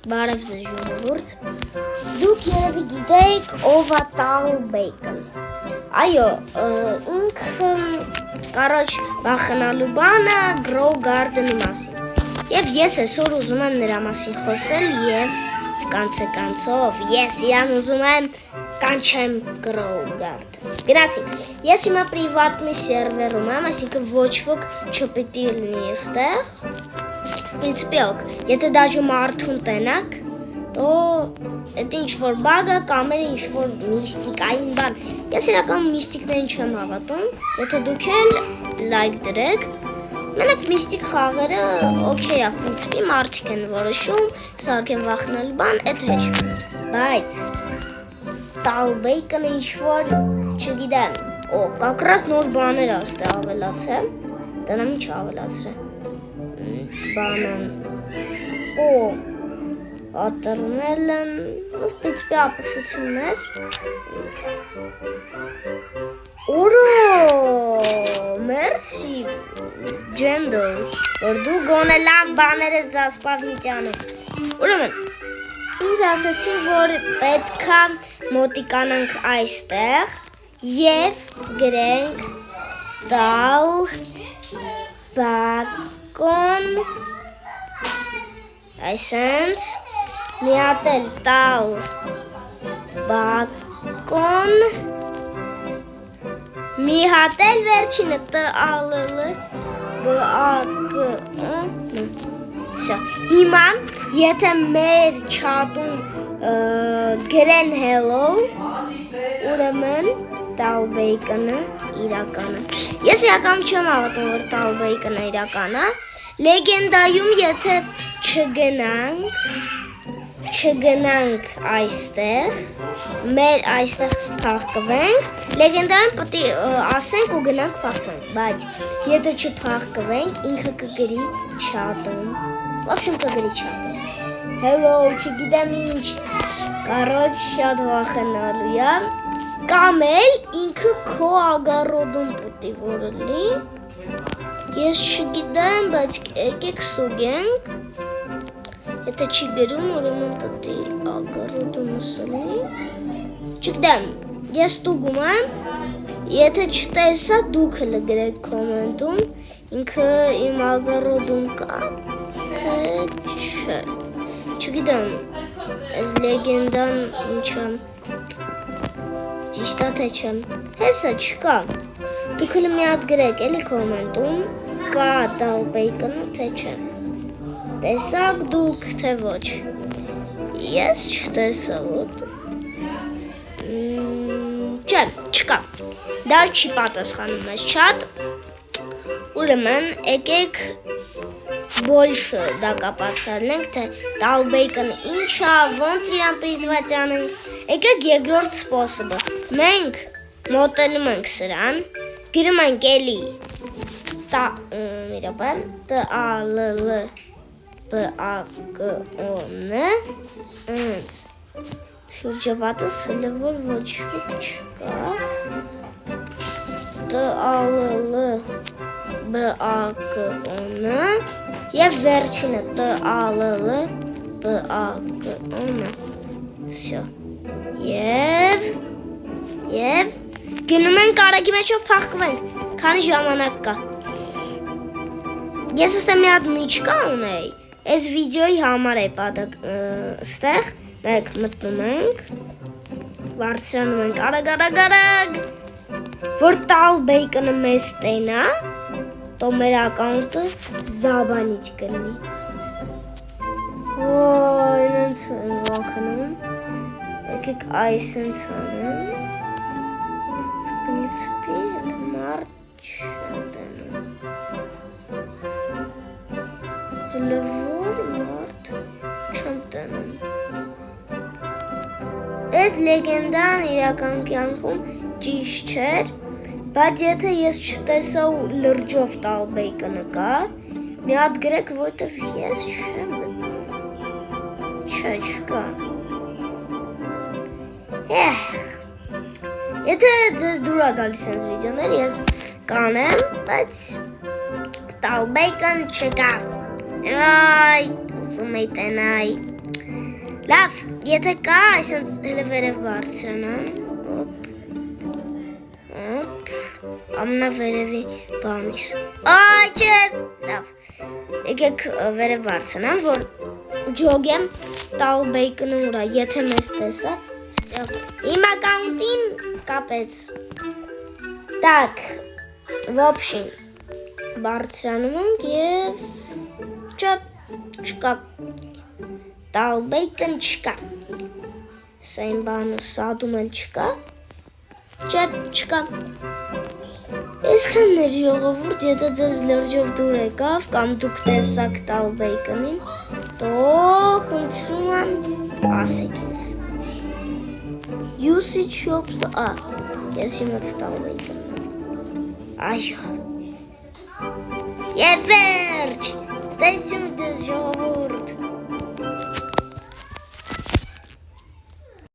Բարև ձեզ ժողովուրդ։ Դուք երևի գիտեք ով է Tal Bacon։ Այո, ինքը կարոջ վախենալու բանը Grow Garden-ի մասին։ Եվ ես այսօր ուզում եմ նրա մասին խոսել եւ կանցով ես իրան ուզում եմ կանչեմ Grow Garden։ Գնացինք։ Ես հիմա պրիվատնի սերվերում եմ, այսինքն ոչ ոք չպիտի լինի այստեղ։ Принципе, եթե դաժում արդուն տենակ, то это ինչ-որ բագ է կամ ինչ-որ միստիկային բան։ Ես իրական միստիկներին չեմ հավատում, եթե դուք էլ լայք դրեք, մենակ միստիկ խաղերը օքեյ է, принципе, մարդիկ են որոշում, սարքեն վախենալ բան, այդ հեչ։ Բայց Tal Bacon-ը ինչ-որ, չգիտեմ, как раз նոր բաներ է ստե ավելացել, դրանամ ինչ ավելացրել։ Банан. Watermelon. В принципе, ապշություններ։ Ուրա, մերսի, Ջենդլ, որ դու գոնե լավ բաներ ես զասպավնիտյանը։ Ուրեմն, ինձ ասացին, որ պետքա մոտիկանանք այստեղ և գրենք Tal Bacon այսենց մի հատ էլ Tal Bacon մի հատ էլ վերջինը T-A-L-L B-A-K-O հիմա եթե մեր չատում գրեն hello ուրեմն Tal Bacon-ը իրականը։ Ես իրականում չեմ հավատում, որ Tal Bacon-ը իրականը։ Լեգենդայում եթե չգնանք այստեղ, մեր այստեղ փախկվենք, լեգենդայում պետք է ասենք ու գնանք փախկվենք, բայց եթե չփախկվենք, ինքը կգրի չատում։ В общем, կգրի չատում։ Hello, չգիտեմ ինչ, կարոջ շատ վախենալու է։ Կամ էլ ինքը քո ագարոդում պետք է որ լինի։ Ես չգիտեմ, բայց եկեք սուգենք։ Եթե չի գրում, ուրեմն պետք է ագարոդումս լինի։ Չգիտեմ, ես ստուգում եմ։ Եթե չտեսա, դուք էլ գրեք կոմենտում, ինքը իմ ագարոդում կա, թե չէ։ Չգիտեմ, այս լեգենդան ինչ է։ Ճիշտ է թե չեմ։ Հեսա չկա։ Դուք էլ մի հատ գրեք էլի կոմենտում, կա Tal Bacon-ը թե չէ։ Տեսաք դուք թե ոչ։ Ես չտեսա ոտ։ Չէ, չկա։ Դա չի պատասխանում ես չատ։ Ուրեմն եկեք больше դա կապացնենք, թե Tal Bacon-ը ինչ է, ոնց իրան պրիզված անենք։ Եկեք երկրորդ սպոսոբը։ Մենք մոտենում ենք սրան, գրում ենք էլի T-A-L-L B-A-K-O-N ընց շուրջապատը սլը որ ոչ ոք չկա T-A-L-L B-A-K-O-N և վերջինը T-A-L-L B-A-K-O-N Всё Եվ գնում ենք արագի մեջով փախկվենք, քանի ժամանակ կա։ Ես ստե մի հատ նիչկա ունեի, այս վիդեոյի համար է պատակ ստեղ, նայեք մտնում ենք, բարձրանում ենք արագ, որ Tal Bacon-ը մեզ տենա, то մեր ակաունտը զաբանիչ կլինի։ Ինենց են վախենում, եկեք այսենց անեմ, принципе, մարդ չեմ տենում, հլը որ մարդ չեմ տենում, ես լեգենդան իրական կյանքում ճիշտ չէր, բայց եթե ես չտեսա ու լրջով Tal Bacon-ը կա, մի հատ գրեք, որտև ես չեմ գտնում, չկա, Եթե ձեզ դուր է գալիս այս վիդեոներ, ես կանեմ, բայց Tal Bacon չկա։ Այ, ուզում եի տենայ։ Լավ, եթե կա, այսինքն հենց վերև բարձրանան, ամնավերևի բանից։ Այ չէ, լավ, եկեք վերև բարձրանան, որ ջոգեմ տալ բեյկոնը ուրա, եթե մեզ տեսա, իմ ակաունտին կապեց։ Так, в общем, բարձրանում ենք և չկա, տալ բեյկոն չկա, սայն բանը սադում էլ չկա, չկա, այսքանն էր ժողովուրդ, եթե ձեզ լրջով դուր եկավ, կամ դուք տեսակ տալ բեյկոնին, то խնդրում եմ ասեք ինձ։ Usage shops, ես իմաց տալ բեյկոն։ Այո։ Եվ վերջ, ստեսություն դες ժողովուրդ։